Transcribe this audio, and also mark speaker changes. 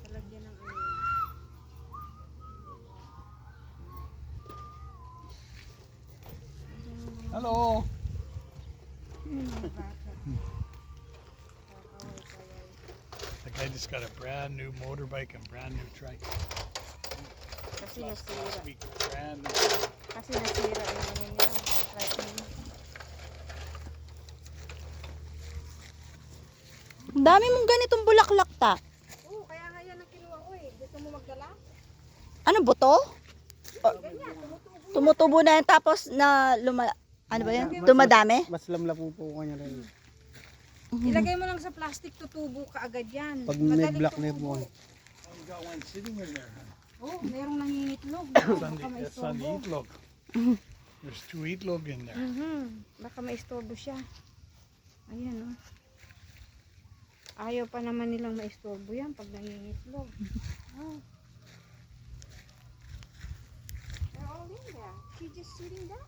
Speaker 1: Talagyan ng ano.
Speaker 2: Hello.
Speaker 1: Mga bata.
Speaker 2: The guy just got a brand new motorbike and brand new trike.
Speaker 1: Kasi
Speaker 2: Last
Speaker 1: nasira.
Speaker 2: week, brand new.
Speaker 1: Kasi nasira yung ano niya. Right niya.
Speaker 3: Ang dami mong ganitong bulaklak ta.
Speaker 1: Oo, kaya nga yan ang kinuha ko eh. Gusto mo magdala?
Speaker 3: Ano buto?
Speaker 1: Ganyan, tumutubo.
Speaker 3: Tumutubo na yan tapos na ano ba yan? Dumadami?
Speaker 4: Mas lamlapo po kanya rin.
Speaker 1: Ilagay mo lang sa plastic, tutubo ka agad yan.
Speaker 4: Pag may
Speaker 1: Madaling
Speaker 4: black na
Speaker 1: tumubo.
Speaker 4: po.
Speaker 2: Oh, you got one sitting in there. Huh?
Speaker 1: Oo, merong nangingitlog.
Speaker 2: It's on
Speaker 1: Baka
Speaker 2: the, it's on the
Speaker 1: maistorbo.
Speaker 2: eatlog. There's 2 eatlog in there.
Speaker 1: Baka maistorbo siya. Ayan oh. Ayaw pa naman nilang maistorbo yan pag nangingitlog. Oh. They're all in there. She's just sitting down.